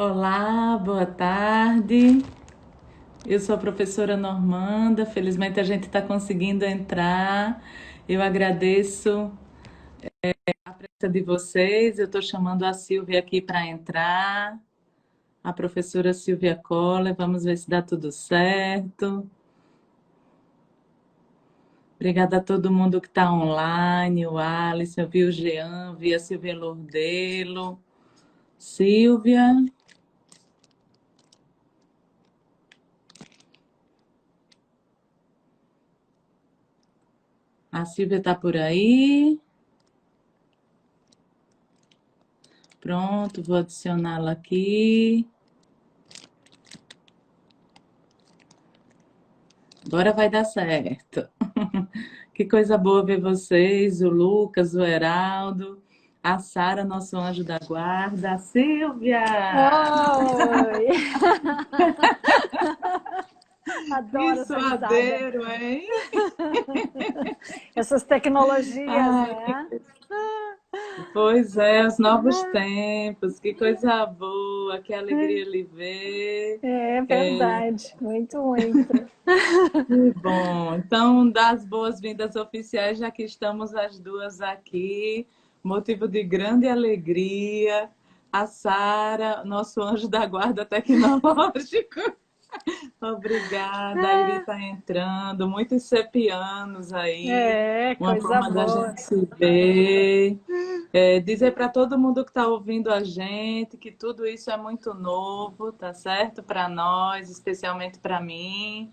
Olá, boa tarde. Eu sou a professora Normanda. Felizmente a gente está conseguindo entrar. Eu agradeço a presença de vocês. Eu estou chamando a Silvia aqui para entrar. A professora Silvia Coller. Vamos ver se dá tudo certo. Obrigada a todo mundo que está online. O Alisson, eu vi o Jean, vi a Silvia Lordelo. Silvia, a Silvia está por aí. Pronto, vou adicioná-la aqui. Agora vai dar certo. Que coisa boa ver vocês, o Lucas, o Heraldo, a Sara, nosso anjo da guarda, a Silvia! Oi! Que Adoro essa risada. suadeiro, hein? Essas tecnologias, Ai, né? pois é, os novos tempos, que coisa boa, que alegria lhe ver. É É, verdade, muito, muito. que bom. Então, das boas-vindas oficiais, já que estamos as duas aqui, motivo de grande alegria. A Sara, nosso anjo da guarda tecnológico. Obrigada, a Iri está entrando. Muitos sepianos aí, É, uma coisa forma da boa. gente se ver. Dizer para todo mundo que está ouvindo a gente que tudo isso é muito novo, tá certo? Para nós, especialmente para mim.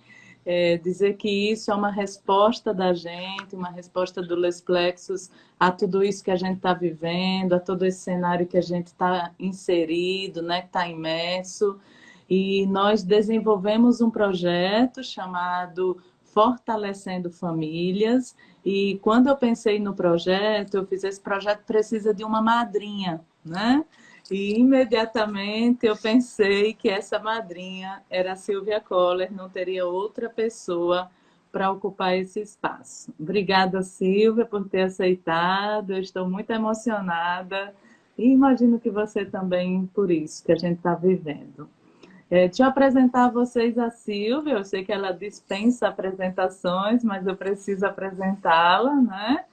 Dizer que isso é uma resposta da gente, uma resposta do Les Plexus a tudo isso que a gente está vivendo, a todo esse cenário que a gente está inserido, né, que está imerso. E nós desenvolvemos um projeto chamado Fortalecendo Famílias. E quando eu pensei no projeto, eu fiz esse projeto precisa de uma madrinha, né? E imediatamente eu pensei que essa madrinha era a Silvia Coller, não teria outra pessoa para ocupar esse espaço. Obrigada, Silvia, por ter aceitado. Eu estou muito emocionada e imagino que você também por isso que a gente está vivendo. Deixa eu apresentar a vocês a Silvia. Eu sei que ela dispensa apresentações, mas eu preciso apresentá-la, né?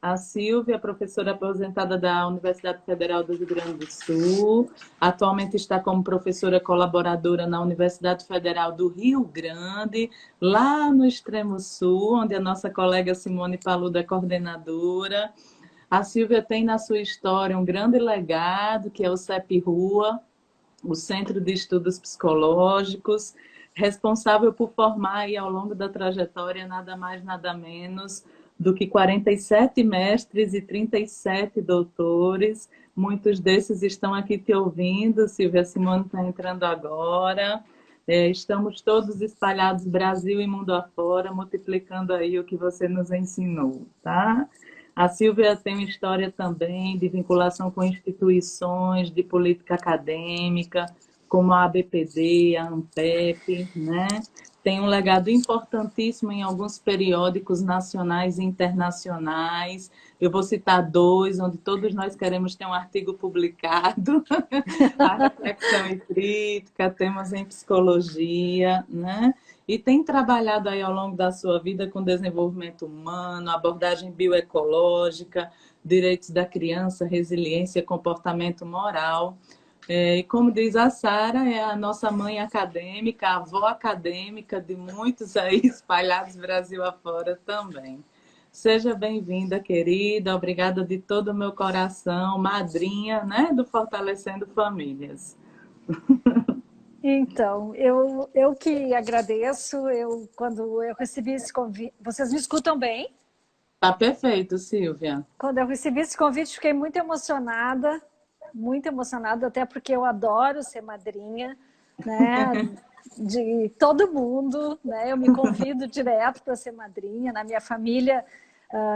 A Silvia é professora aposentada da Universidade Federal do Rio Grande do Sul, atualmente está como professora colaboradora na Universidade Federal do Rio Grande, lá no extremo sul, onde a nossa colega Simone Paluda é coordenadora. A Silvia tem na sua história um grande legado, que é o CEP Rua, o Centro de Estudos Psicológicos, responsável por formar aí, ao longo da trajetória nada mais, nada menos do que 47 mestres e 37 doutores. Muitos desses estão aqui te ouvindo, Silvia Simone está entrando agora. Estamos todos espalhados Brasil e mundo afora, multiplicando aí o que você nos ensinou, tá? A Silvia tem uma história também de vinculação com instituições de política acadêmica, como a ABPD, a ANPEP, né? Tem um legado importantíssimo em alguns periódicos nacionais e internacionais. Eu vou citar dois, onde todos nós queremos ter um artigo publicado. A reflexão e crítica, temas em psicologia, né? E tem trabalhado aí ao longo da sua vida com desenvolvimento humano, abordagem bioecológica, direitos da criança, resiliência, comportamento moral. E como diz a Sara, é a nossa mãe acadêmica, a avó acadêmica de muitos aí espalhados Brasil afora também. Seja bem-vinda, querida. Obrigada de todo o meu coração, madrinha, né, do Fortalecendo Famílias. Então, eu que agradeço. Quando eu recebi esse convite, vocês me escutam bem? Tá perfeito, Silvia. Quando eu recebi esse convite, fiquei muito emocionada, até porque eu adoro ser madrinha, né? De todo mundo, né? Eu me convido direto para ser madrinha. Na minha família,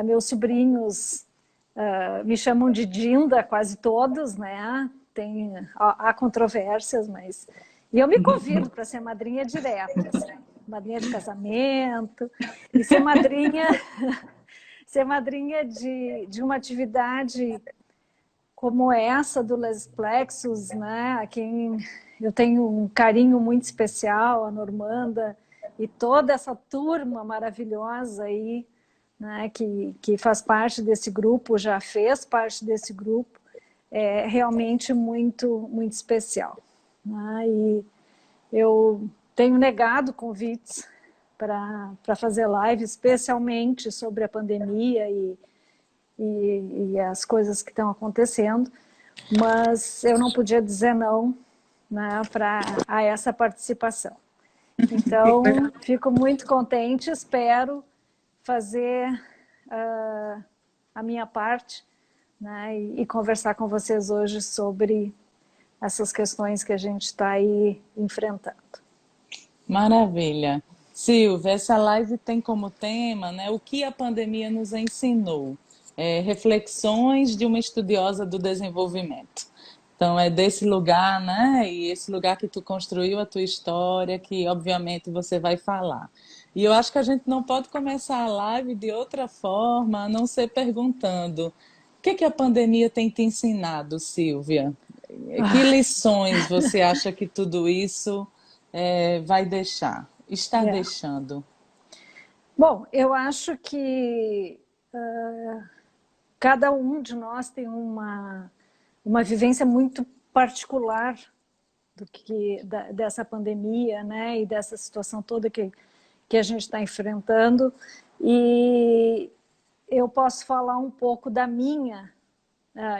meus sobrinhos me chamam de Dinda, quase todos, né? Há controvérsias, mas... E eu me convido para ser madrinha direto, assim, madrinha de casamento, e ser madrinha de uma atividade como essa do Les Plexus, né, a quem eu tenho um carinho muito especial, a Normanda, e toda essa turma maravilhosa aí, né, que faz parte desse grupo, já fez parte desse grupo, é realmente muito, muito especial. Né? E eu tenho negado convites para fazer live, especialmente sobre a pandemia e as coisas que estão acontecendo, mas eu não podia dizer não, né, a essa participação. Então, fico muito contente, espero fazer a minha parte, né, e conversar com vocês hoje sobre essas questões que a gente está aí enfrentando. Maravilha. Silvia, essa live tem como tema, né, o que a pandemia nos ensinou. Reflexões de uma estudiosa do desenvolvimento. Então, é desse lugar, né? E esse lugar que tu construiu a tua história, que obviamente você vai falar. E eu acho que a gente não pode começar a live de outra forma, a não ser perguntando: o que que a pandemia tem te ensinado, Silvia? Que lições você acha que tudo isso vai deixar? Está deixando? Bom, eu acho que cada um de nós tem uma vivência muito particular dessa pandemia, né, e dessa situação toda que a gente está enfrentando. E eu posso falar um pouco da minha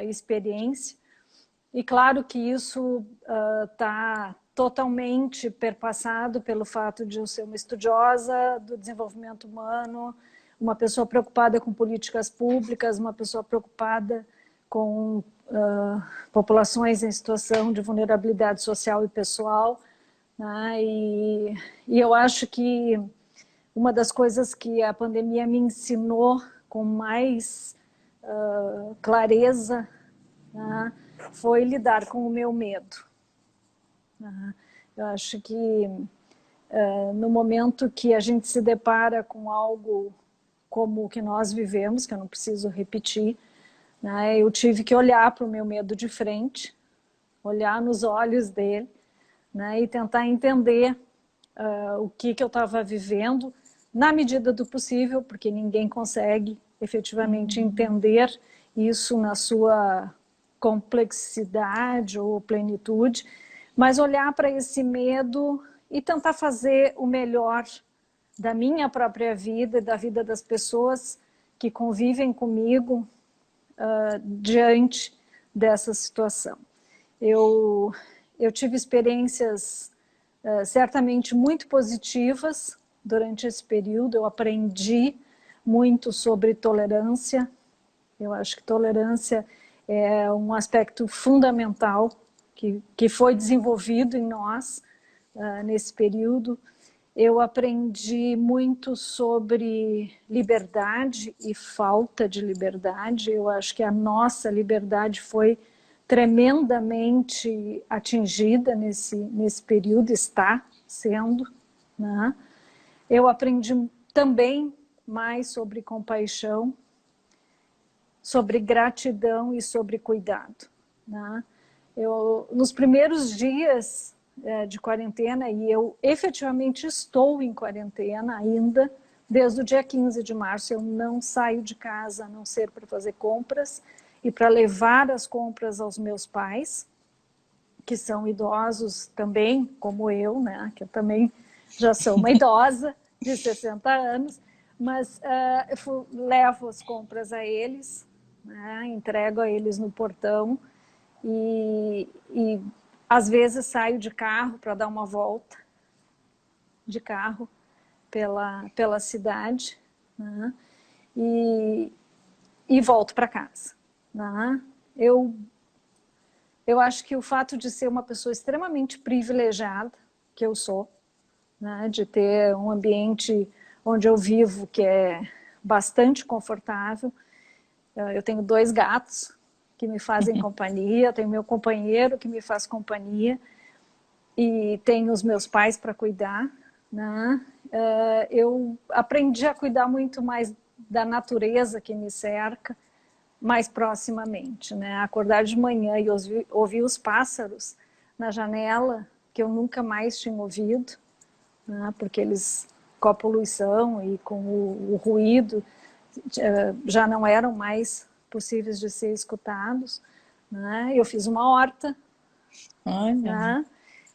experiência. E claro que isso está totalmente perpassado pelo fato de eu ser uma estudiosa do desenvolvimento humano, uma pessoa preocupada com políticas públicas, uma pessoa preocupada com populações em situação de vulnerabilidade social e pessoal. Né? E eu acho que uma das coisas que a pandemia me ensinou com mais clareza, né, foi lidar com o meu medo. Eu acho que no momento que a gente se depara com algo como o que nós vivemos, que eu não preciso repetir, né, eu tive que olhar para o meu medo de frente, olhar nos olhos dele, né, e tentar entender o que eu estava vivendo, na medida do possível, porque ninguém consegue efetivamente entender isso na sua complexidade ou plenitude, mas olhar para esse medo e tentar fazer o melhor da minha própria vida e da vida das pessoas que convivem comigo diante dessa situação. Eu tive experiências certamente muito positivas durante esse período. Eu aprendi muito sobre tolerância. Eu acho que tolerância é um aspecto fundamental que foi desenvolvido em nós nesse período. Eu aprendi muito sobre liberdade e falta de liberdade. Eu acho que a nossa liberdade foi tremendamente atingida nesse período, está sendo. Né? Eu aprendi também mais sobre compaixão, sobre gratidão e sobre cuidado. Né? Nos primeiros dias de quarentena, e eu efetivamente estou em quarentena ainda, desde o dia 15 de março, eu não saio de casa, a não ser para fazer compras e para levar as compras aos meus pais, que são idosos também, como eu, né? Que eu também já sou uma idosa de 60 anos, mas levo as compras a eles, né? Entrego a eles no portão e às vezes saio de carro para dar uma volta de carro pela cidade, né? E volto para casa. Né? Eu acho que o fato de ser uma pessoa extremamente privilegiada, que eu sou, né? De ter um ambiente onde eu vivo que é bastante confortável. Eu tenho 2 gatos que me fazem companhia, tenho meu companheiro que me faz companhia e tenho os meus pais para cuidar. Né? Eu aprendi a cuidar muito mais da natureza que me cerca, mais proximamente, né? Acordar de manhã e ouvir os pássaros na janela, que eu nunca mais tinha ouvido, né? Porque eles, com a poluição e com o ruído, já não eram mais possíveis de ser escutados, né? Eu fiz uma horta, Olha. né?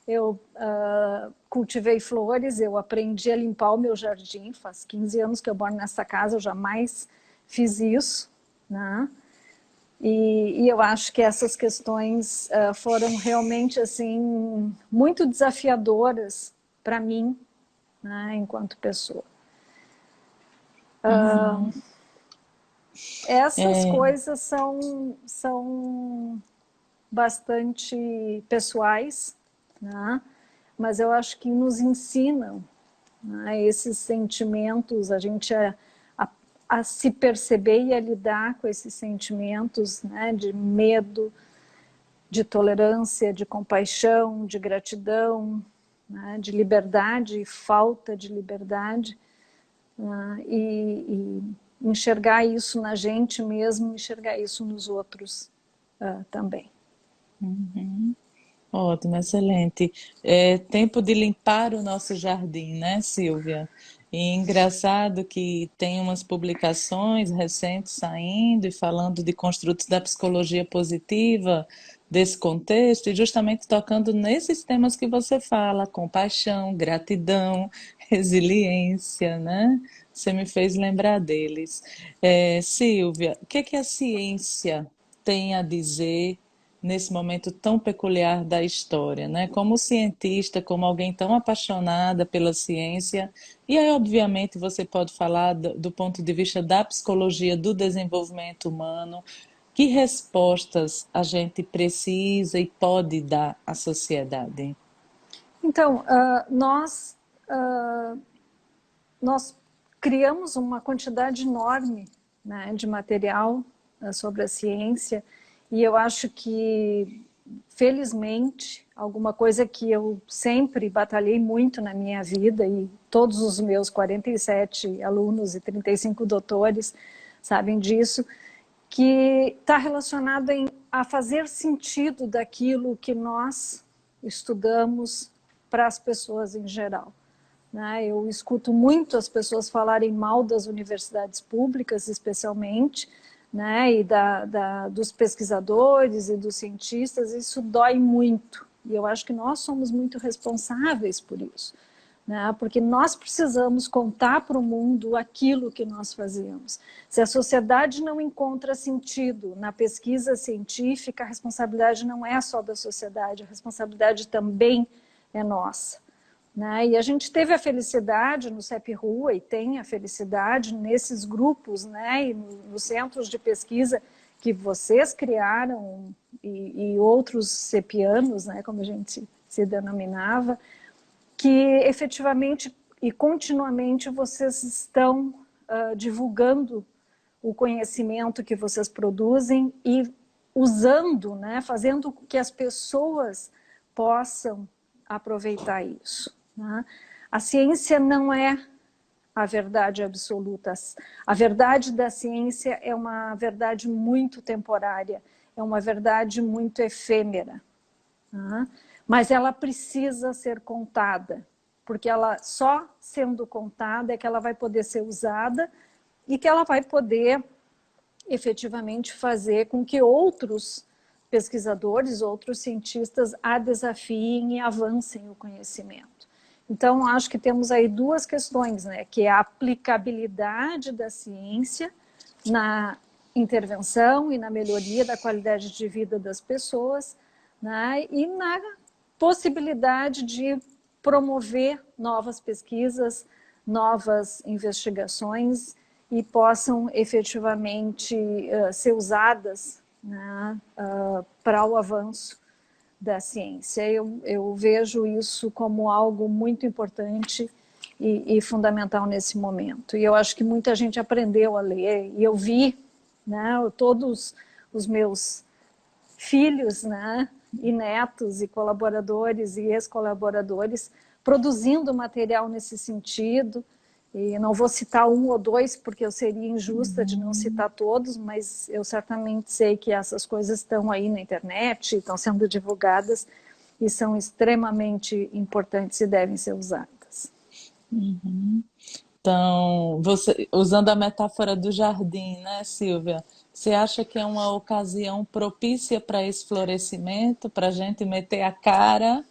Eu cultivei flores, eu aprendi a limpar o meu jardim, faz 15 anos que eu moro nessa casa, eu jamais fiz isso, né? E eu acho que essas questões foram realmente assim muito desafiadoras para mim, né, enquanto pessoa. Uhum. Essas coisas são bastante pessoais, né? Mas eu acho que nos ensinam, né, esses sentimentos, a gente a se perceber e a lidar com esses sentimentos, né, de medo, de tolerância, de compaixão, de gratidão, né, de liberdade e falta de liberdade, né, e enxergar isso na gente mesmo, enxergar isso nos outros também. Uhum. Ótimo, excelente. É tempo de limpar o nosso jardim, né, Silvia? E engraçado que tem umas publicações recentes saindo e falando de construtos da psicologia positiva desse contexto e justamente tocando nesses temas que você fala, compaixão, gratidão, resiliência, né? Você me fez lembrar deles. Silvia, o que é que a ciência tem a dizer nesse momento tão peculiar da história, né? Como cientista, como alguém tão apaixonada pela ciência, e aí, obviamente, você pode falar do ponto de vista da psicologia do desenvolvimento humano, que respostas a gente precisa e pode dar à sociedade? Então, uh, nós criamos uma quantidade enorme, né, de material sobre a ciência, e eu acho que, felizmente, alguma coisa que eu sempre batalhei muito na minha vida, e todos os meus 47 alunos e 35 doutores sabem disso, que está relacionado a fazer sentido daquilo que nós estudamos para as pessoas em geral. Né? Eu escuto muito as pessoas falarem mal das universidades públicas, especialmente, né? E dos pesquisadores e dos cientistas, isso dói muito. E eu acho que nós somos muito responsáveis por isso, né? Porque nós precisamos contar para o mundo aquilo que nós fazemos. Se a sociedade não encontra sentido na pesquisa científica, a responsabilidade não é só da sociedade, a responsabilidade também é nossa. Né? E a gente teve a felicidade no CEP Rua e tem a felicidade nesses grupos, né? E nos centros de pesquisa que vocês criaram e outros cepianos, né? Como a gente se denominava, que efetivamente e continuamente vocês estão divulgando o conhecimento que vocês produzem e usando, né? Fazendo com que as pessoas possam aproveitar isso. Né? A ciência não é a verdade absoluta. A verdade da ciência é uma verdade muito temporária, é uma verdade muito efêmera. Né? Mas ela precisa ser contada, porque ela só sendo contada é que ela vai poder ser usada e que ela vai poder efetivamente fazer com que outros pesquisadores, outros cientistas a desafiem e avancem o conhecimento. Então, acho que temos aí duas questões, né? Que é a aplicabilidade da ciência na intervenção e na melhoria da qualidade de vida das pessoas, né? E na possibilidade de promover novas pesquisas, novas investigações e possam efetivamente ser usadas, né, para o avanço da ciência. Eu vejo isso como algo muito importante e fundamental nesse momento. E eu acho que muita gente aprendeu a ler, e eu vi, né, todos os meus filhos, né, e netos, e colaboradores e ex-colaboradores produzindo material nesse sentido, E não vou citar um ou dois, porque eu seria injusta de não citar todos, mas eu certamente sei que essas coisas estão aí na internet, estão sendo divulgadas e são extremamente importantes e devem ser usadas. Uhum. Então, você, usando a metáfora do jardim, né, Silvia? Você acha que é uma ocasião propícia para esse florescimento, para a gente meter a cara?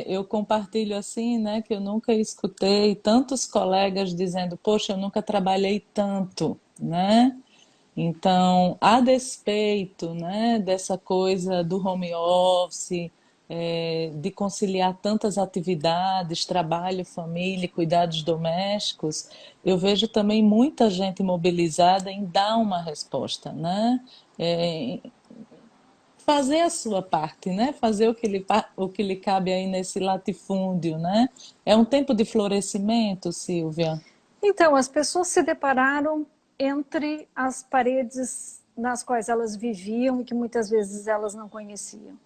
Eu compartilho assim, né, que eu nunca escutei tantos colegas dizendo, poxa, eu nunca trabalhei tanto, né? Então, a despeito, né, dessa coisa do home office, de conciliar tantas atividades, trabalho, família, e cuidados domésticos, eu vejo também muita gente mobilizada em dar uma resposta, né? É, fazer a sua parte, né? Fazer o que lhe cabe aí nesse latifúndio, né? É um tempo de florescimento, Silvia. Então, as pessoas se depararam entre as paredes nas quais elas viviam e que muitas vezes elas não conheciam.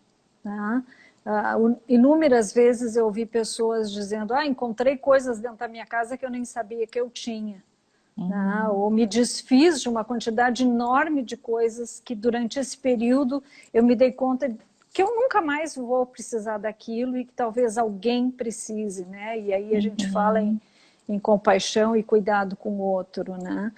Né? Inúmeras vezes eu ouvi pessoas dizendo: encontrei coisas dentro da minha casa que eu nem sabia que eu tinha. Né? Ou me desfiz de uma quantidade enorme de coisas que durante esse período eu me dei conta que eu nunca mais vou precisar daquilo e que talvez alguém precise, né? E aí a gente fala em compaixão e cuidado com o outro, né?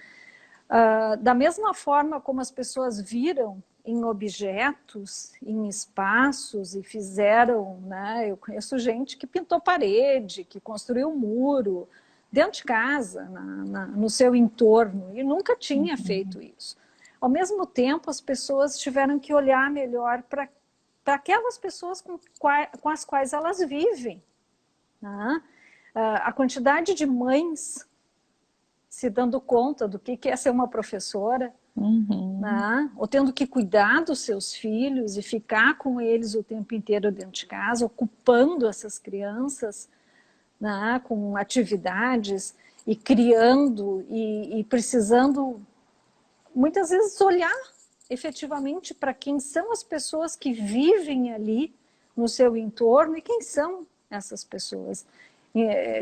Da mesma forma como as pessoas viram em objetos, em espaços e fizeram, né? Eu conheço gente que pintou parede, que construiu um muro dentro de casa, no seu entorno, e nunca tinha feito isso. Ao mesmo tempo, as pessoas tiveram que olhar melhor para aquelas pessoas com as quais elas vivem. Né? A quantidade de mães se dando conta do que é ser uma professora, né? Ou tendo que cuidar dos seus filhos e ficar com eles o tempo inteiro dentro de casa, ocupando essas crianças, né? Com atividades e criando e precisando, muitas vezes, olhar efetivamente para quem são as pessoas que vivem ali no seu entorno e quem são essas pessoas.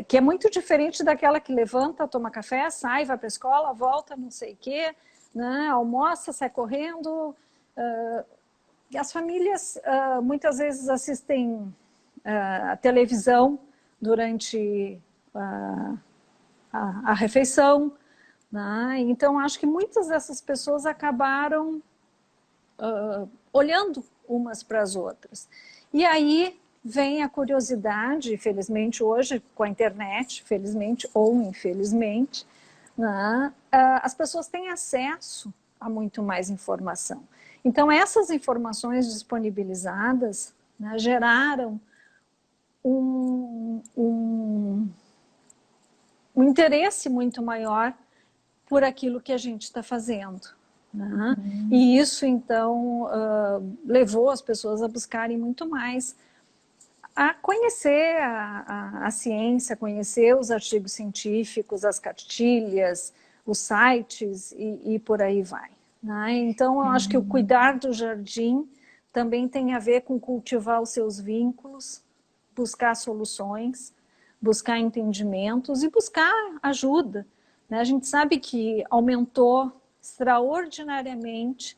Que é muito diferente daquela que levanta, toma café, sai, vai para a escola, volta, não sei o quê, né? Almoça, sai correndo. E as famílias muitas vezes assistem a televisão durante a refeição. Né? Então, acho que muitas dessas pessoas acabaram olhando umas para as outras. E aí vem a curiosidade, felizmente hoje, com a internet, felizmente ou infelizmente, né, as pessoas têm acesso a muito mais informação. Então, essas informações disponibilizadas, né, geraram um interesse muito maior por aquilo que a gente está fazendo. Né? E isso, então, levou as pessoas a buscarem muito mais, a conhecer a ciência, conhecer os artigos científicos, as cartilhas, os sites e por aí vai. Né? Então, eu acho que o cuidar do jardim também tem a ver com cultivar os seus vínculos, buscar soluções, buscar entendimentos e buscar ajuda. Né? A gente sabe que aumentou extraordinariamente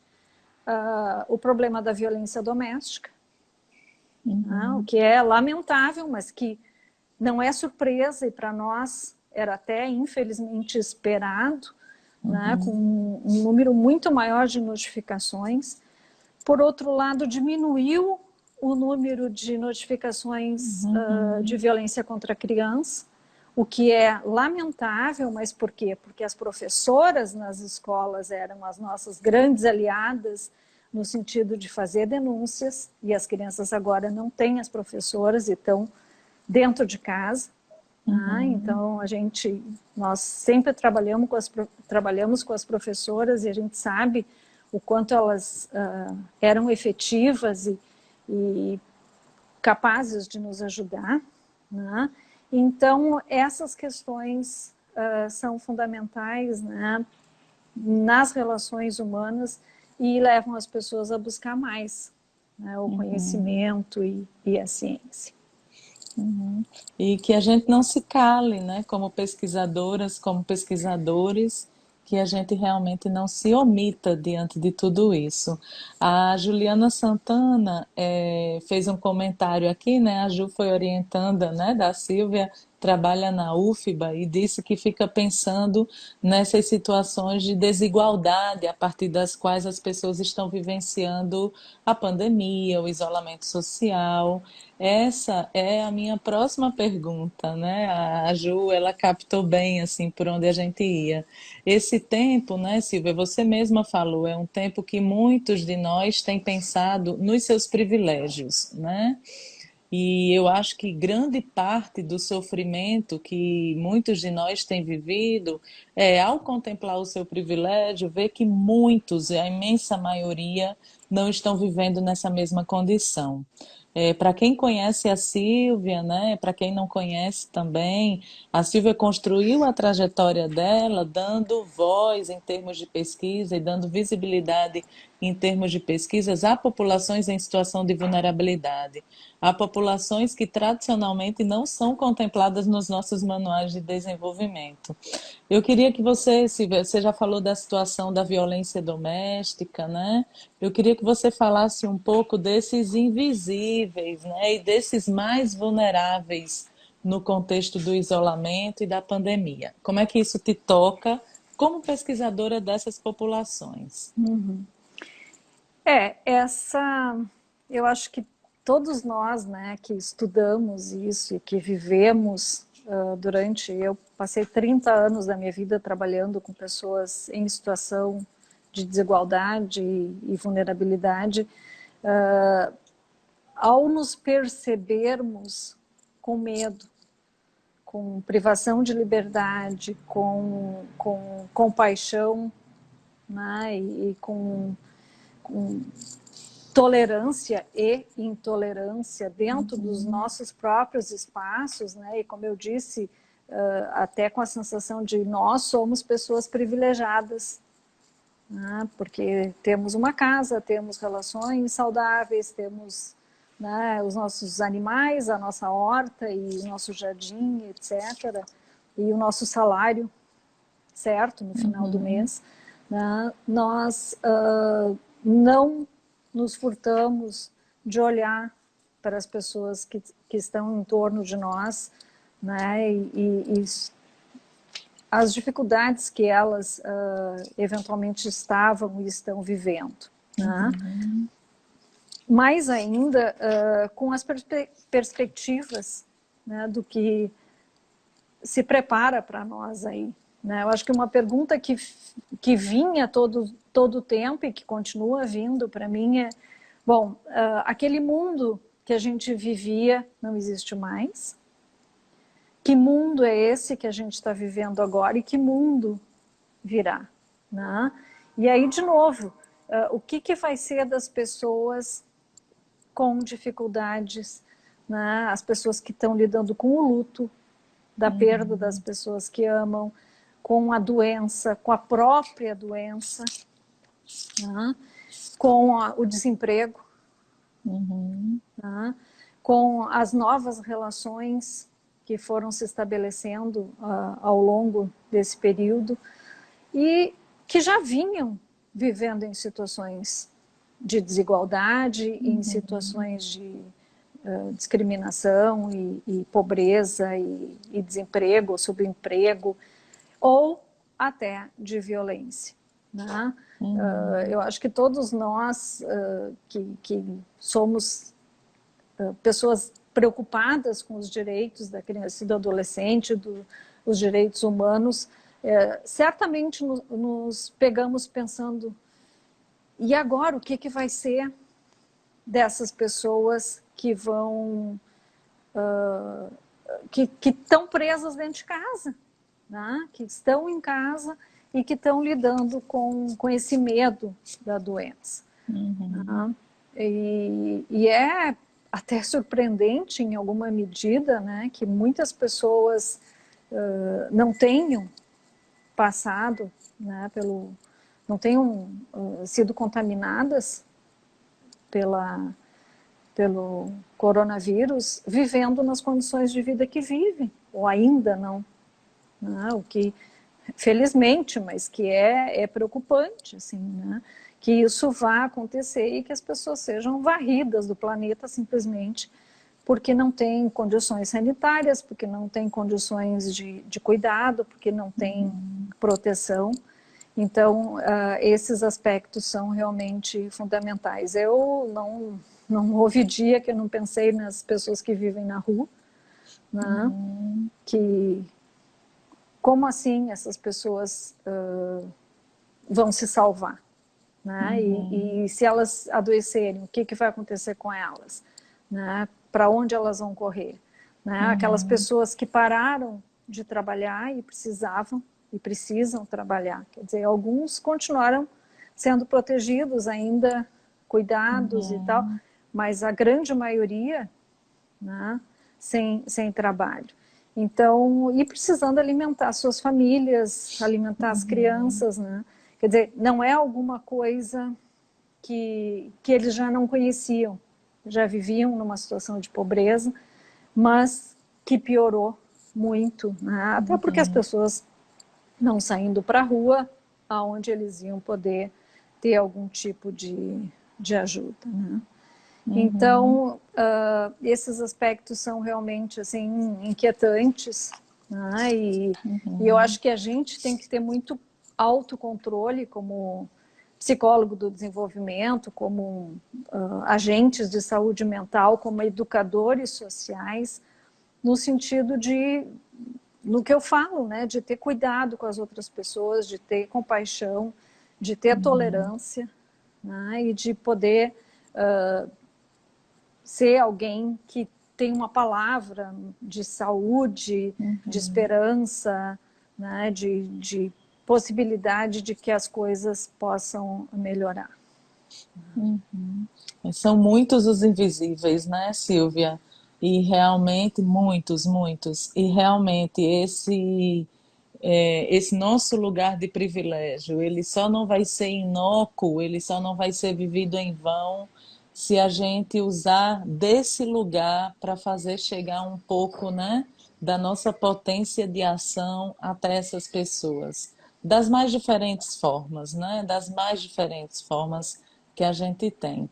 o problema da violência doméstica, né? O que é lamentável, mas que não é surpresa e para nós era até infelizmente esperado, né? Com um número muito maior de notificações. Por outro lado, diminuiu o número de notificações de violência contra a criança, o que é lamentável, mas por quê? Porque as professoras nas escolas eram as nossas grandes aliadas no sentido de fazer denúncias, e as crianças agora não têm as professoras e estão dentro de casa. Então, nós sempre trabalhamos com as professoras e a gente sabe o quanto elas eram efetivas e capazes de nos ajudar. Né? Então, essas questões são fundamentais, né, nas relações humanas e levam as pessoas a buscar mais, né, o conhecimento e a ciência. e que a gente não se cale, né, como pesquisadoras, como pesquisadores, que a gente realmente não se omita diante de tudo isso. A Juliana Santana fez um comentário aqui, né? A Ju foi orientanda, né, da Silvia, trabalha na UFBA e disse que fica pensando nessas situações de desigualdade a partir das quais as pessoas estão vivenciando a pandemia, o isolamento social. Essa é a minha próxima pergunta, né? A Ju, ela captou bem assim por onde a gente ia. Esse tempo, né, Silvia, você mesma falou, é um tempo que muitos de nós têm pensado nos seus privilégios, né? E eu acho que grande parte do sofrimento que muitos de nós têm vivido é, ao contemplar o seu privilégio, ver que muitos, a imensa maioria, não estão vivendo nessa mesma condição. Para quem conhece a Silvia, né, para quem não conhece também, a Silvia construiu a trajetória dela dando voz em termos de pesquisa e dando visibilidade em termos de pesquisas a populações em situação de vulnerabilidade, a populações que tradicionalmente não são contempladas nos nossos manuais de desenvolvimento. Eu queria que você, Silvia, você já falou da situação da violência doméstica, né? Eu queria que você falasse um pouco desses invisíveis, né? E desses mais vulneráveis no contexto do isolamento e da pandemia. Como é que isso te toca como pesquisadora dessas populações? Uhum. Eu acho que todos nós, né, que estudamos isso e que vivemos eu passei 30 anos da minha vida trabalhando com pessoas em situação de desigualdade e vulnerabilidade, uh, ao nos percebermos com medo, com privação de liberdade, com compaixão, né, e com tolerância e intolerância dentro dos nossos próprios espaços, né? E como eu disse, até com a sensação de nós somos pessoas privilegiadas, né? Porque temos uma casa, temos relações saudáveis, temos, né, os nossos animais, a nossa horta e o nosso jardim, etc. E o nosso salário, certo, no final do mês, né? Nós não nos furtamos de olhar para as pessoas que estão em torno de nós, né? E as dificuldades que elas eventualmente estavam e estão vivendo, né? Mais ainda com as perspectivas, né, do que se prepara para nós aí, né? Eu acho que uma pergunta que vinha todo o tempo e que continua vindo para mim é, bom, aquele mundo que a gente vivia não existe mais. Que mundo é esse que a gente está vivendo agora e que mundo virá, né? E aí, de novo, o que vai ser das pessoas com dificuldades, né? As pessoas que estão lidando com o luto, da perda das pessoas que amam, com a doença, com a própria doença, né? Com o desemprego, né? Com as novas relações que foram se estabelecendo ao longo desse período e que já vinham vivendo em situações de desigualdade, em situações de discriminação e pobreza e desemprego, subemprego, ou até de violência, né? Eu acho que todos nós que somos pessoas preocupadas com os direitos da criança e do adolescente, os direitos humanos, certamente nos pegamos pensando, e agora o que vai ser dessas pessoas que vão que estão presas dentro de casa, né? Que estão em casa e que estão lidando com esse medo da doença. Né? E é até surpreendente, em alguma medida, né, que muitas pessoas não tenham passado, né, não tenham sido contaminadas pelo coronavírus, vivendo nas condições de vida que vivem, ou ainda não, né? O que, felizmente, mas que é preocupante, assim, né? Que isso vá acontecer e que as pessoas sejam varridas do planeta simplesmente porque não tem condições sanitárias, porque não tem condições de cuidado, porque não tem proteção. Então, esses aspectos são realmente fundamentais. Eu não houve dia que eu não pensei nas pessoas que vivem na rua, né? Que como assim essas pessoas vão se salvar, né? E se elas adoecerem, o que vai acontecer com elas, né? Para onde elas vão correr, né? Aquelas pessoas que pararam de trabalhar e precisavam e precisam trabalhar, quer dizer, alguns continuaram sendo protegidos ainda, cuidados e tal, mas a grande maioria, né, sem trabalho. Então, e precisando alimentar suas famílias, alimentar as crianças, né? Quer dizer, não é alguma coisa que eles já não conheciam, já viviam numa situação de pobreza, mas que piorou muito, né? Até porque as pessoas não saindo para a rua, aonde eles iam poder ter algum tipo de ajuda, né? Então, esses aspectos são realmente assim inquietantes, né? E eu acho que a gente tem que ter muito autocontrole como psicólogo do desenvolvimento, como agentes de saúde mental, como educadores sociais, no sentido de, no que eu falo, né, de ter cuidado com as outras pessoas, de ter compaixão, de ter tolerância, né, e de poder ser alguém que tem uma palavra de saúde, de esperança, né, de possibilidade de que as coisas possam melhorar. São muitos os invisíveis, né, Silvia? E realmente, muitos, muitos. E realmente esse nosso lugar de privilégio, ele só não vai ser inócuo, ele só não vai ser vivido em vão se a gente usar desse lugar para fazer chegar um pouco, né, da nossa potência de ação até essas pessoas, das mais diferentes formas, né, das mais diferentes formas que a gente tem.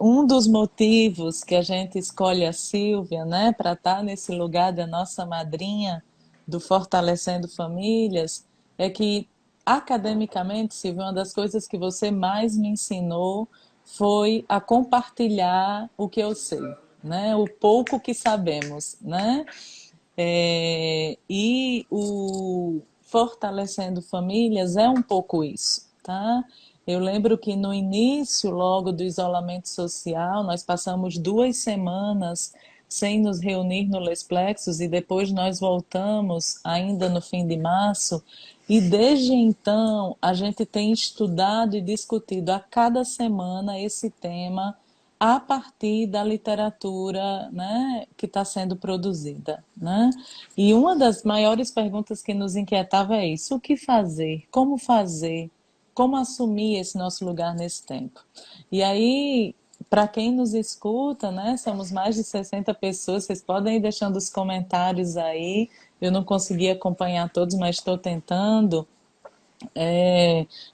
Um dos motivos que a gente escolhe a Silvia, né, para estar nesse lugar da nossa madrinha do Fortalecendo Famílias, é que, academicamente, Silvia, uma das coisas que você mais me ensinou foi a compartilhar o que eu sei, né? O pouco que sabemos, né? E o Fortalecendo Famílias é um pouco isso, tá? Eu lembro que no início, logo do isolamento social, nós passamos 2 semanas sem nos reunir no Les Plexus e depois nós voltamos ainda no fim de março. E desde então a gente tem estudado e discutido a cada semana esse tema a partir da literatura, né, que está sendo produzida, né? E uma das maiores perguntas que nos inquietava é isso: o que fazer, como assumir esse nosso lugar nesse tempo? E aí, para quem nos escuta, né, somos mais de 60 pessoas, vocês podem ir deixando os comentários aí, eu não consegui acompanhar todos, mas estou tentando.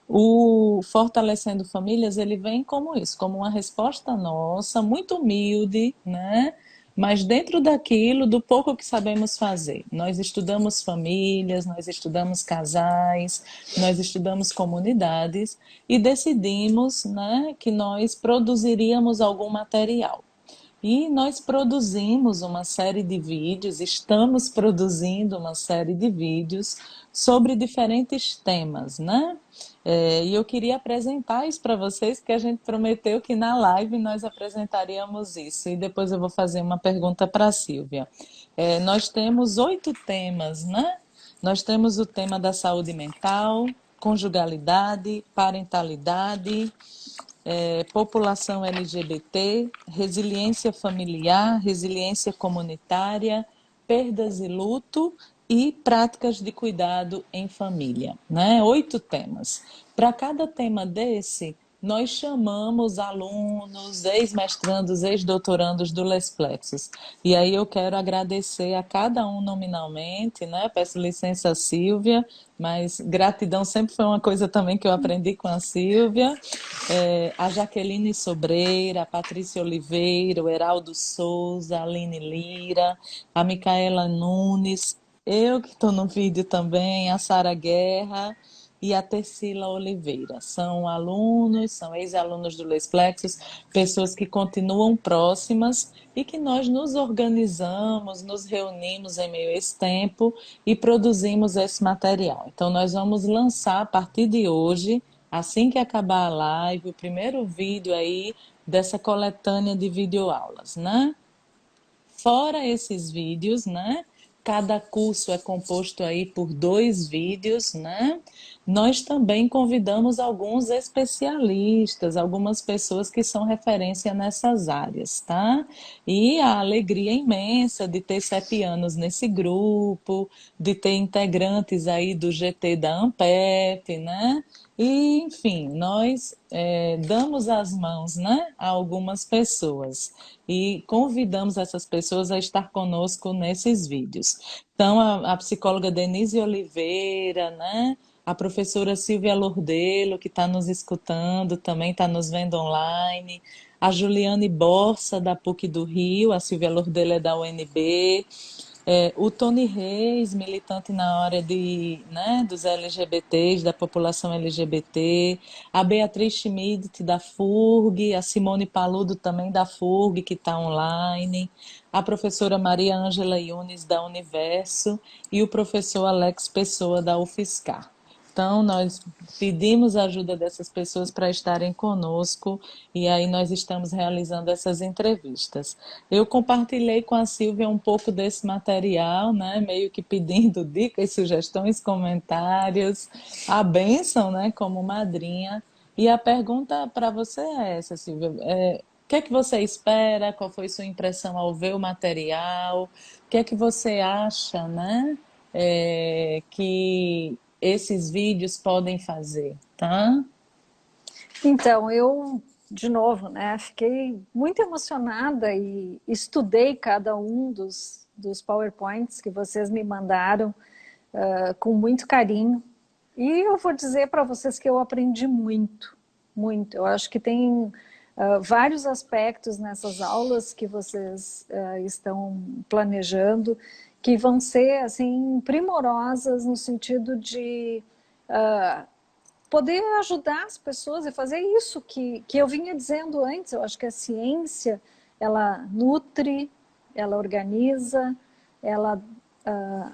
O Fortalecendo Famílias, ele vem como isso, como uma resposta nossa, muito humilde, né? Mas dentro daquilo, do pouco que sabemos fazer. Nós estudamos famílias, nós estudamos casais, nós estudamos comunidades e decidimos, né, que nós produziríamos algum material. E nós produzimos uma série de vídeos, estamos produzindo uma série de vídeos sobre diferentes temas, né? E eu queria apresentar isso para vocês, que a gente prometeu que na live nós apresentaríamos isso. E depois eu vou fazer uma pergunta para a Silvia. Nós temos 8 temas, né? Nós temos o tema da saúde mental, conjugalidade, parentalidade, população LGBT, resiliência familiar, resiliência comunitária, perdas e luto e práticas de cuidado em família, né? 8 temas. Para cada tema desse, nós chamamos alunos, ex-mestrandos, ex-doutorandos do Les Plexus. E aí eu quero agradecer a cada um nominalmente, né? Peço licença, Silvia, mas gratidão sempre foi uma coisa também que eu aprendi com a Silvia. A Jaqueline Sobreira, a Patrícia Oliveira, o Heraldo Souza, a Aline Lira, a Micaela Nunes, eu que estou no vídeo também, a Sara Guerra e a Tercila Oliveira. São alunos, são ex-alunos do Les Plexus, pessoas que continuam próximas e que nós nos organizamos, nos reunimos em meio a esse tempo e produzimos esse material. Então, nós vamos lançar a partir de hoje, assim que acabar a live, o primeiro vídeo aí dessa coletânea de videoaulas, né? Fora esses vídeos, né? Cada curso é composto aí por 2 vídeos, né? Nós também convidamos alguns especialistas, algumas pessoas que são referência nessas áreas, tá? E a alegria imensa de ter CEPianos nesse grupo, de ter integrantes aí do GT da Ampep, né? E, enfim, nós damos as mãos, né, a algumas pessoas e convidamos essas pessoas a estar conosco nesses vídeos. Então, a psicóloga Denise Oliveira, né? A professora Silvia Lordelo, que está nos escutando, também está nos vendo online. A Juliane Borsa, da PUC do Rio, a Silvia Lordelo é da UNB. O Tony Reis, militante na área né, dos LGBTs, da população LGBT, a Beatriz Schmidt, da FURG, a Simone Paludo, também da FURG, que está online, a professora Maria Ângela Yunes, da Universo, e o professor Alex Pessoa, da UFSCar. Então, nós pedimos a ajuda dessas pessoas para estarem conosco e aí nós estamos realizando essas entrevistas. Eu compartilhei com a Silvia um pouco desse material, né, meio que pedindo dicas, sugestões, comentários, a bênção, né, como madrinha. E a pergunta para você é essa, Silvia. O que é que você espera? Qual foi sua impressão ao ver o material? O que é que você acha, né, que esses vídeos podem fazer, tá? Então, eu, de novo, né, fiquei muito emocionada e estudei cada um dos PowerPoints que vocês me mandaram com muito carinho. E eu vou dizer para vocês que eu aprendi muito, muito. Eu acho que tem vários aspectos nessas aulas que vocês estão planejando que vão ser assim primorosas no sentido de poder ajudar as pessoas e fazer isso que eu vinha dizendo antes. Eu acho que a ciência, ela nutre, ela organiza, ela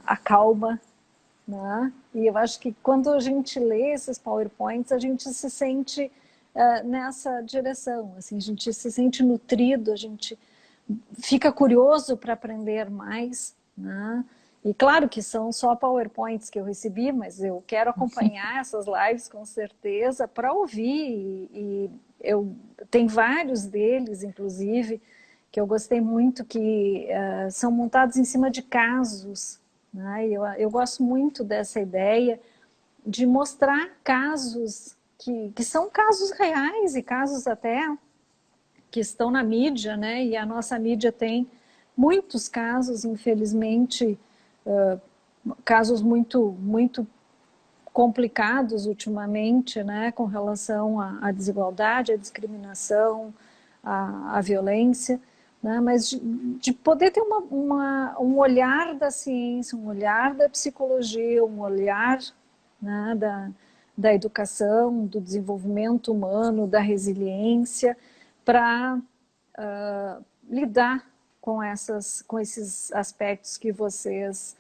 acalma, né? E eu acho que quando a gente lê esses PowerPoints, a gente se sente nessa direção, assim, a gente se sente nutrido, a gente fica curioso para aprender mais, né? E claro que são só PowerPoints que eu recebi, mas eu quero acompanhar essas lives com certeza para ouvir. E eu tem vários deles, inclusive, que eu gostei muito, que são montados em cima de casos, né? Eu gosto muito dessa ideia de mostrar casos que são casos reais e casos até que estão na mídia, né? E a nossa mídia tem muitos casos, infelizmente, casos muito complicados ultimamente, né? Com relação à desigualdade, à discriminação, à violência, né? Mas de poder ter um olhar da ciência, um olhar da psicologia, um olhar, né, da educação, do desenvolvimento humano, da resiliência, para lidar com esses aspectos que vocês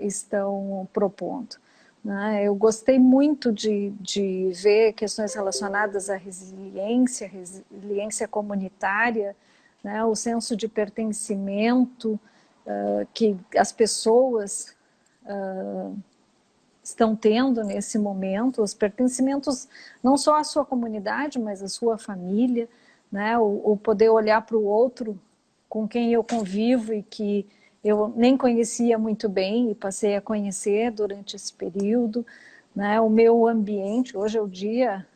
estão propondo, né? Eu gostei muito de ver questões relacionadas à resiliência comunitária, né? O senso de pertencimento que as pessoas estão tendo nesse momento, os pertencimentos não só à sua comunidade, mas à sua família, né? O poder olhar para o outro com quem eu convivo e que eu nem conhecia muito bem e passei a conhecer durante esse período, né? O meu ambiente, hoje é o dia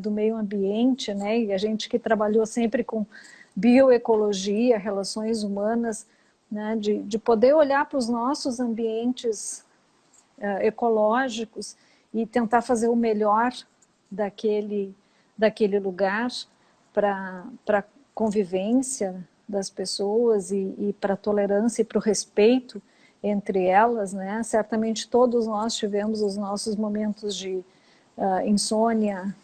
do meio ambiente, né? E a gente que trabalhou sempre com bioecologia, relações humanas, né? De poder olhar para os nossos ambientes ecológicos e tentar fazer o melhor daquele lugar para a convivência das pessoas e para a tolerância e para o respeito entre elas, né? Certamente todos nós tivemos os nossos momentos de insônia,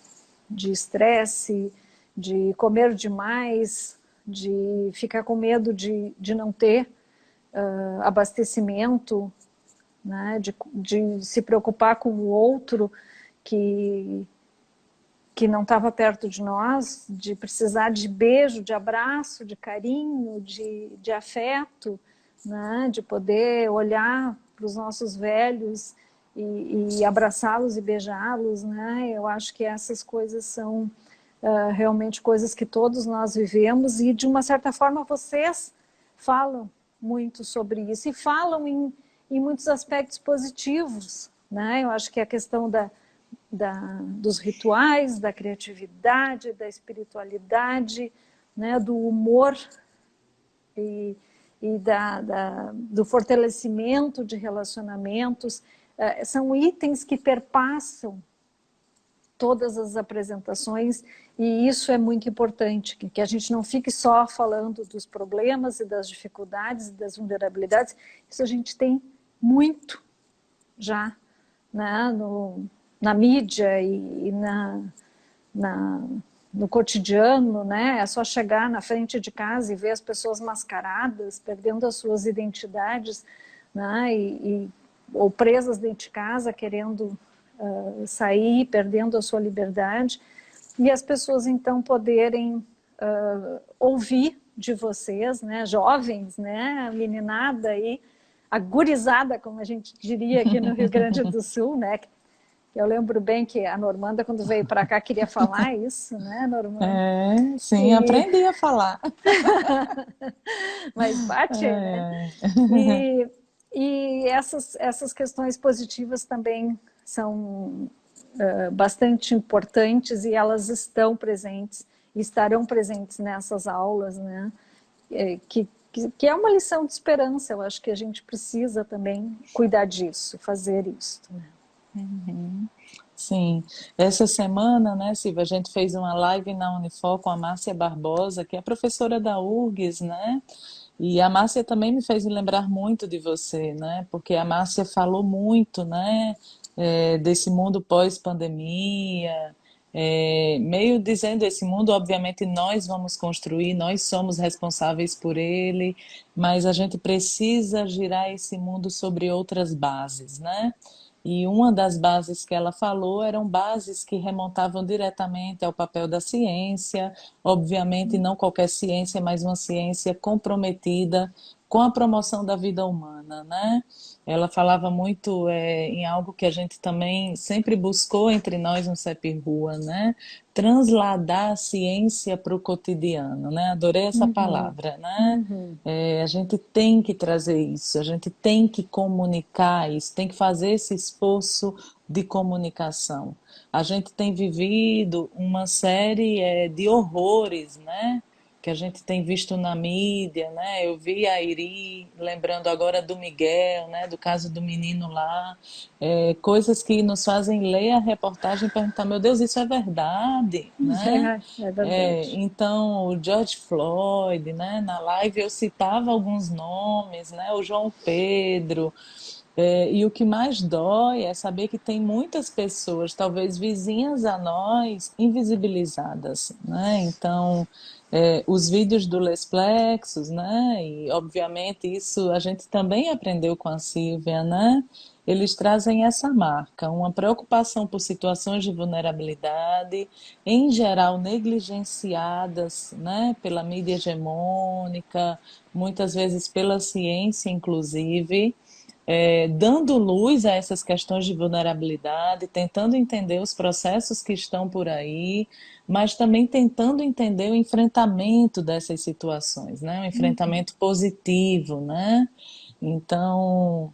de estresse, de comer demais, de ficar com medo de não ter abastecimento, né? De se preocupar com o outro que não estava perto de nós, de precisar de beijo, de abraço, de carinho, de afeto, né? De poder olhar para os nossos velhos e abraçá-los e beijá-los, né? Eu acho que essas coisas são realmente coisas que todos nós vivemos e, de uma certa forma, vocês falam muito sobre isso e falam em muitos aspectos positivos, né? Eu acho que a questão dos rituais, da criatividade, da espiritualidade, né, do humor e do fortalecimento de relacionamentos, são itens que perpassam todas as apresentações e isso é muito importante, que a gente não fique só falando dos problemas e das dificuldades e das vulnerabilidades, isso a gente tem muito já, né, na mídia e no cotidiano, né? É só chegar na frente de casa e ver as pessoas mascaradas, perdendo as suas identidades, né? Ou presas dentro de casa, querendo sair, perdendo a sua liberdade, e as pessoas então poderem ouvir de vocês, né? Jovens, né? A meninada aí, a gurizada, como a gente diria aqui no Rio Grande do Sul, né? Eu lembro bem que a Normanda, quando veio para cá, queria falar isso, né, Normanda? Sim, aprendi a falar. Mas bate, né? É. E essas questões positivas também são bastante importantes e elas estão presentes e estarão presentes nessas aulas, né? Que é uma lição de esperança. Eu acho que a gente precisa também cuidar disso, fazer isso, né? Sim, essa semana, né, Silvia, a gente fez uma live na Unifor com a Márcia Barbosa, que é professora da URGS, né? E a Márcia também me fez lembrar muito de você, né? Porque a Márcia falou muito, né, desse mundo pós-pandemia, meio dizendo esse mundo, obviamente, nós vamos construir, nós somos responsáveis por ele, mas a gente precisa girar esse mundo sobre outras bases, né? E uma das bases que ela falou eram bases que remontavam diretamente ao papel da ciência, obviamente não qualquer ciência, mas uma ciência comprometida com a promoção da vida humana, né? Ela falava muito em algo que a gente também sempre buscou entre nós no CEP Rua, né? Transladar a ciência para o cotidiano, né? Adorei essa Uhum, palavra, né? uhum, A gente tem que trazer isso, a gente tem que comunicar isso, tem que fazer esse esforço de comunicação. A gente tem vivido uma série de horrores, né? Que a gente tem visto na mídia, né? Eu vi a Iri, lembrando agora do Miguel, né? Do caso do menino lá, coisas que nos fazem ler a reportagem e perguntar, meu Deus, isso é verdade, né? é verdade. Então, o George Floyd, né? Na live eu citava alguns nomes, né? O João Pedro, e o que mais dói é saber que tem muitas pessoas, talvez vizinhas a nós, invisibilizadas, né? Então, os vídeos do Les Plexos, né? E obviamente isso a gente também aprendeu com a Silvia, né? Eles trazem essa marca, uma preocupação por situações de vulnerabilidade, em geral negligenciadas, né? Pela mídia hegemônica, muitas vezes pela ciência, inclusive dando luz a essas questões de vulnerabilidade, tentando entender os processos que estão por aí, mas também tentando entender o enfrentamento dessas situações, né? Um enfrentamento positivo, né? Então,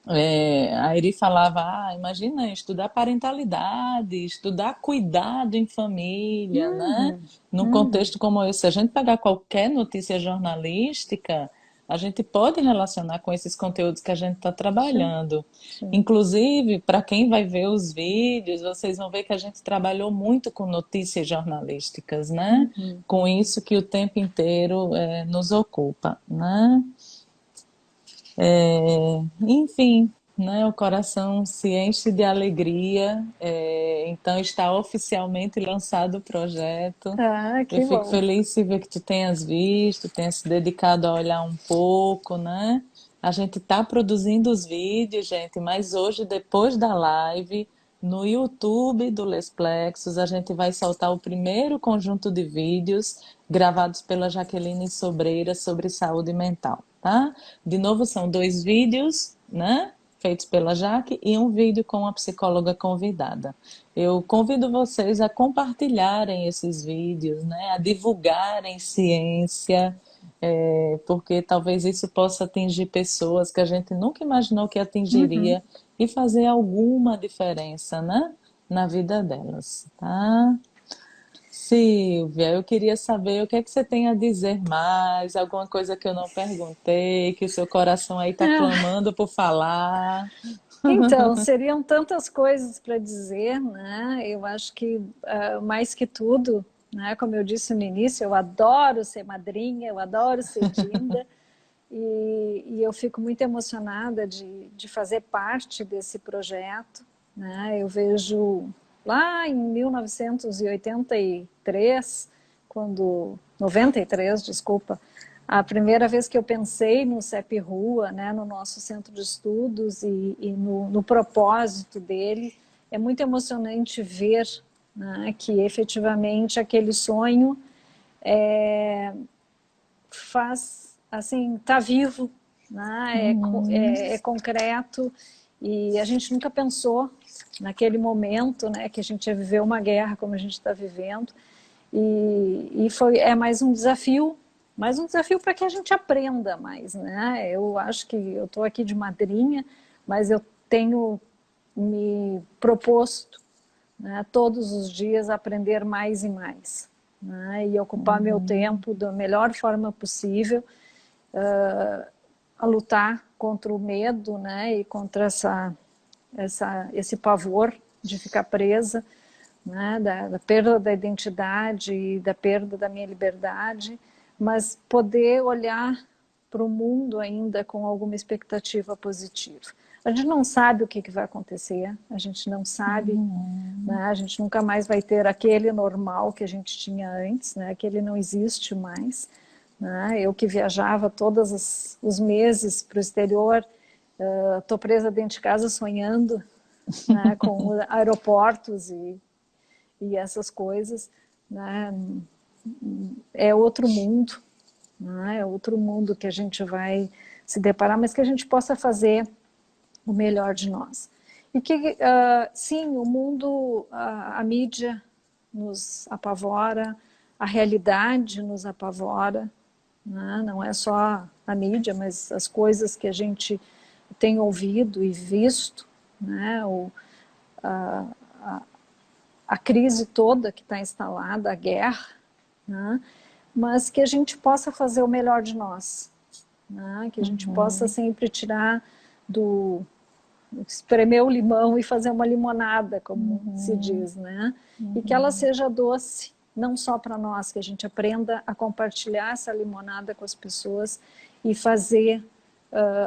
A Eri falava, imagina estudar parentalidade, estudar cuidado em família, né? Uhum, Num uhum, contexto como esse, se a gente pegar qualquer notícia jornalística, a gente pode relacionar com esses conteúdos que a gente está sim, trabalhando. sim. Inclusive, para quem vai ver os vídeos, vocês vão ver que a gente trabalhou muito com notícias jornalísticas, né? Uhum. Com isso que o tempo inteiro nos ocupa, né? Enfim, né, o coração se enche de alegria. Então está oficialmente lançado o projeto. Ah, Eu que fico bom. feliz de ver que tu tenhas visto, tenhas se dedicado a olhar um pouco, né? A gente está produzindo os vídeos, gente, mas hoje, depois da live, no YouTube do Lesplexos, a gente vai soltar o primeiro conjunto de vídeos gravados pela Jaqueline Sobreira sobre saúde mental, tá? De novo, são 2 vídeos, né? Feitos pela Jaque e um vídeo com a psicóloga convidada. Eu convido vocês a compartilharem esses vídeos, né? A divulgarem ciência, porque talvez isso possa atingir pessoas que a gente nunca imaginou que Uhum. atingiria e fazer alguma diferença, né? Na vida delas, tá? Silvia, eu queria saber o que é que você tem a dizer mais, alguma coisa que eu não perguntei, que o seu coração aí está Ah, clamando por falar. então, seriam tantas coisas para dizer, né? Eu acho que, mais que tudo, né? Como eu disse no início, eu adoro ser madrinha, eu adoro ser Dinda, e eu fico muito emocionada de fazer parte desse projeto, né? Eu vejo lá em 1983, quando 93, desculpa, a primeira vez que eu pensei no CEP Rua, né, no nosso centro de estudos e no propósito dele, é muito emocionante ver, né, que efetivamente aquele sonho faz, assim, tá vivo, né? Uhum, É concreto e a gente nunca pensou naquele momento, né, que a gente ia viver uma guerra como a gente está vivendo e é mais um desafio para que a gente aprenda mais, né? Eu acho que eu estou aqui de madrinha, mas eu tenho me proposto, né, todos os dias aprender mais e mais, né, e ocupar meu uhum, tempo da melhor forma possível, a lutar contra o medo, né, e contra esse pavor de ficar presa, né, da perda da identidade e da perda da minha liberdade, mas poder olhar para o mundo ainda com alguma expectativa positiva. A gente não sabe o que vai acontecer, a gente não sabe, uhum. né, a gente nunca mais vai ter aquele normal que a gente tinha antes, né, aquele não existe mais. Né? Eu que viajava todos os meses para o exterior, estou presa dentro de casa sonhando, né, com aeroportos e essas coisas, né? É outro mundo, né? É outro mundo que a gente vai se deparar, mas que a gente possa fazer o melhor de nós. E que, sim, o mundo, a mídia nos apavora, a realidade nos apavora, né? Não é só a mídia, mas as coisas que a gente tem ouvido e visto, né? A crise toda que está instalada, a guerra, né? Mas que a gente possa fazer o melhor de nós, né? Que a gente possa Uhum, sempre tirar do espremer o limão e fazer uma limonada, como se uhum, diz, né? E que ela uhum, seja doce, não só para nós, que a gente aprenda a compartilhar essa limonada com as pessoas e fazer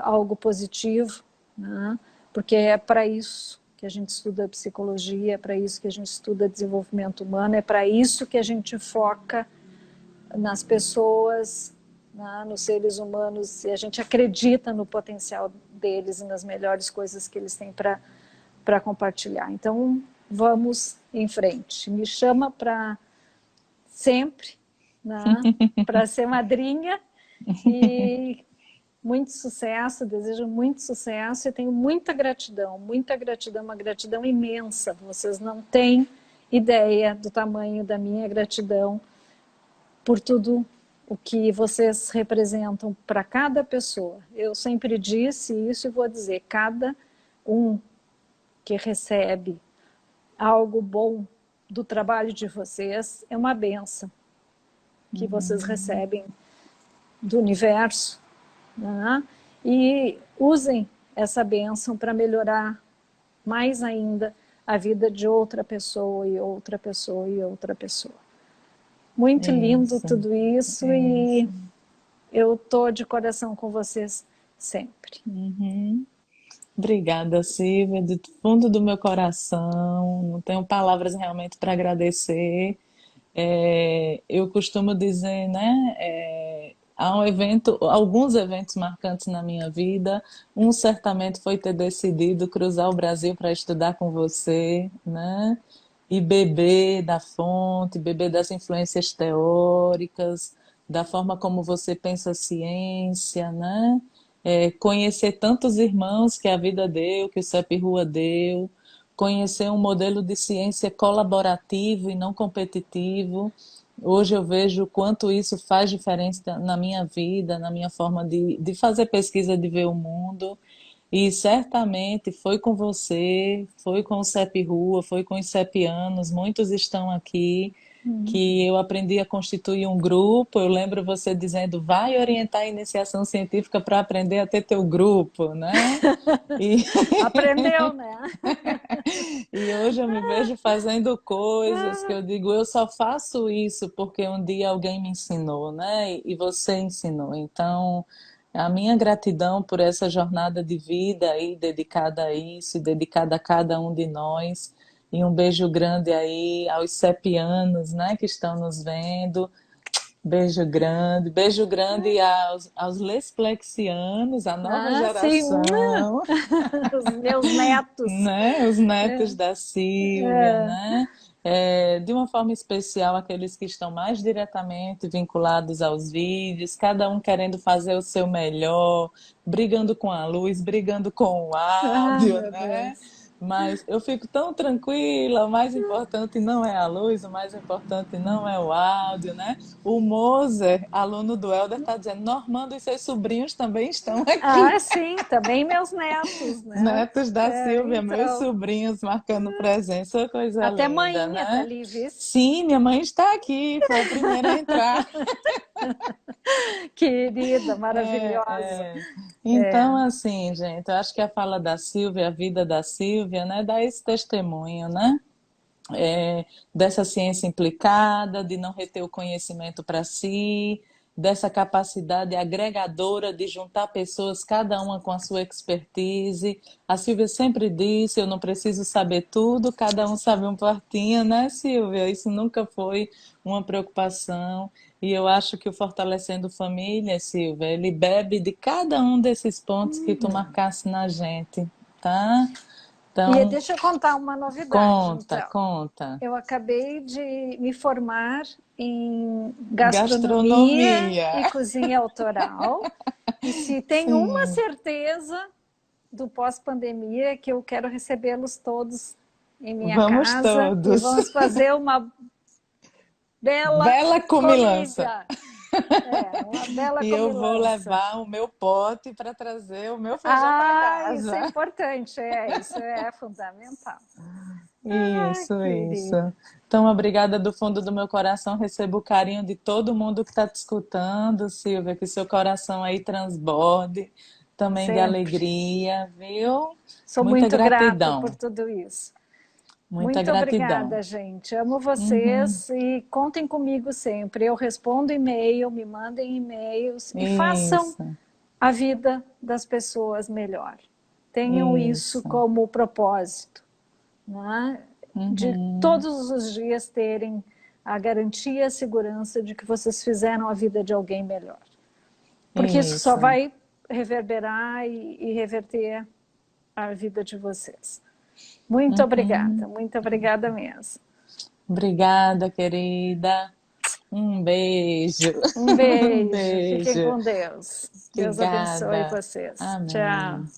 algo positivo, né? Porque é para isso que a gente estuda psicologia, é para isso que a gente estuda desenvolvimento humano, é para isso que a gente foca nas pessoas, né, nos seres humanos, e a gente acredita no potencial deles e nas melhores coisas que eles têm para compartilhar. Então, vamos em frente. Me chama para sempre, né, para ser madrinha e muito sucesso, desejo muito sucesso e tenho muita gratidão, uma gratidão imensa. Vocês não têm ideia do tamanho da minha gratidão por tudo o que vocês representam para cada pessoa. Eu sempre disse isso e vou dizer, cada um que recebe algo bom do trabalho de vocês é uma benção que vocês recebem do universo, né? E usem essa bênção para melhorar mais ainda a vida de outra pessoa e outra pessoa e outra pessoa. Muito lindo tudo isso e eu estou de coração com vocês sempre. Obrigada, Silvia, do fundo do meu coração. Não tenho palavras realmente para agradecer. Eu costumo dizer, né? Há alguns eventos marcantes na minha vida. Um certamente foi ter decidido cruzar o Brasil para estudar com você, né? E beber da fonte, beber das influências teóricas, da forma como você pensa a ciência, né? Conhecer tantos irmãos que a vida deu, que o CEP Rua deu, conhecer um modelo de ciência colaborativo e não competitivo. Hoje eu vejo o quanto isso faz diferença na minha vida, na minha forma de fazer pesquisa, de ver o mundo. E certamente foi com você, foi com o CEP Rua, foi com os CEPianos, muitos estão aqui, que eu aprendi a constituir um grupo. Eu lembro você dizendo, vai orientar a iniciação científica para aprender a ter teu grupo, né? E, Aprendeu, né? e hoje eu me vejo fazendo coisas que eu digo, eu só faço isso porque um dia alguém me ensinou, né? E você ensinou. Então, a minha gratidão por essa jornada de vida aí dedicada a isso, e dedicada a cada um de nós. E um beijo grande aí aos sepianos, né, que estão nos vendo. Beijo grande aos lesplexianos, a nova Sim, geração, os meus netos. né? Os netos da Silvia, né? De uma forma especial, aqueles que estão mais diretamente vinculados aos vídeos, cada um querendo fazer o seu melhor, brigando com a luz, brigando com o Ah, áudio, meu né? Deus. Mas eu fico tão tranquila, o mais importante não é a luz, o mais importante não é o áudio, né? O Moser, aluno do Helder, está dizendo, Normando e seus sobrinhos também estão aqui. Ah, sim, também meus netos, Os né? netos da Silvia, meus Então, sobrinhos marcando presença, coisa até linda, mainha tá né? ali, vice. Sim, minha mãe está aqui, foi a primeira a entrar. Querida, É, maravilhosa. é. Então, assim, gente, eu acho que a fala da Silvia, a vida da Silvia, né, dá esse testemunho, né? Dessa ciência implicada, de não reter o conhecimento para si, dessa capacidade agregadora de juntar pessoas, cada uma com a sua expertise. A Silvia sempre disse: eu não preciso saber tudo, cada um sabe um partinho, né, Silvia? Isso nunca foi uma preocupação. E eu acho que o Fortalecendo Família, Silvia, ele bebe de cada um desses pontos que tu marcasse na gente, tá? E Então, deixa eu contar uma novidade, conta, então. conta. Eu acabei de me formar em gastronomia Gastronomia. e cozinha autoral. E se tem uma Sim, certeza do pós-pandemia é que eu quero recebê-los todos em minha vamos casa e todos. vamos fazer uma bela Bela comilança. comida. Uma bela E eu vou comilança. levar o meu pote para trazer o meu feijão para Ah, isso é casa. importante, isso é fundamental. Ah, Isso. querido. Então, obrigada do fundo do meu coração. Recebo o carinho de todo mundo que está te escutando, Silvia. Que seu coração aí transborde também de Sempre. alegria, viu? Sou Muita muito grata por gratidão. tudo isso. Muita Muito gratidão. obrigada, gente. Amo Uhum, vocês e contem comigo sempre. Eu respondo e-mail, me mandem e-mails e façam isso, a vida das pessoas melhor. Tenham isso isso. como propósito, né? De Uhum, todos os dias terem a garantia e a segurança de que vocês fizeram a vida de alguém melhor. Porque isso só isso. vai reverberar e reverter a vida de vocês. Uhum. Muito obrigada mesmo. Obrigada, querida. Um beijo. Um Um beijo, fiquem beijo. com Deus. Deus abençoe Obrigada. vocês. Tchau. Amém.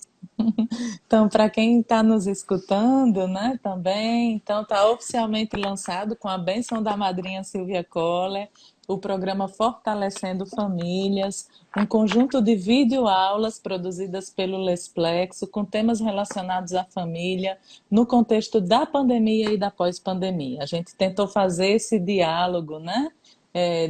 Então, para quem está nos escutando, né, também, então está oficialmente lançado com a bênção da madrinha Silvia Coller, o programa Fortalecendo Famílias, um conjunto de videoaulas produzidas pelo Lesplexo com temas relacionados à família no contexto da pandemia e da pós-pandemia. A gente tentou fazer esse diálogo, né?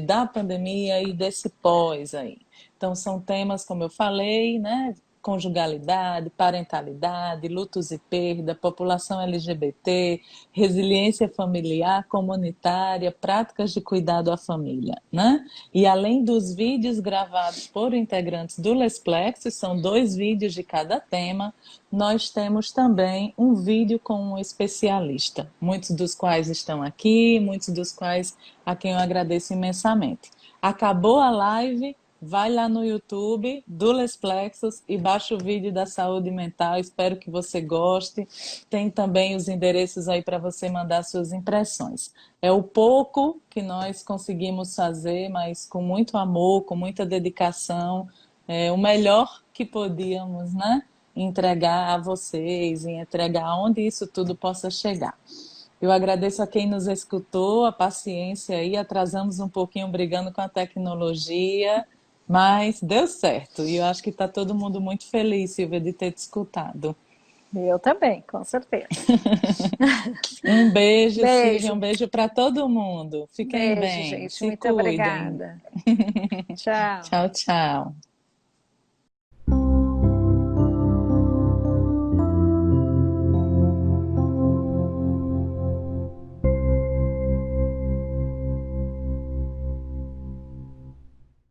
Da pandemia e desse pós aí. Então, são temas, como eu falei, né? Conjugalidade, parentalidade, lutos e perda, população LGBT, resiliência familiar, comunitária, práticas de cuidado à família, né? E além dos vídeos gravados por integrantes do Lesplexo, são 2 vídeos de cada tema, nós temos também um vídeo com um especialista, muitos dos quais estão aqui, muitos dos quais a quem eu agradeço imensamente. Acabou a live, vai lá no YouTube do Lesplexos e baixa o vídeo da saúde mental. Espero que você goste. Tem também os endereços aí para você mandar suas impressões. É o pouco que nós conseguimos fazer, mas com muito amor, com muita dedicação, o melhor que podíamos, né? Entregar a vocês e entregar onde isso tudo possa chegar. Eu agradeço a quem nos escutou, a paciência aí, atrasamos um pouquinho brigando com a tecnologia, mas deu certo. E eu acho que está todo mundo muito feliz, Silvia, de ter te escutado. Eu também, com certeza. Um beijo, Silvia, um Beijo. beijo para todo mundo. Fiquem Beijo, bem, gente. se Muito cuidem. obrigada. Tchau. Tchau, tchau.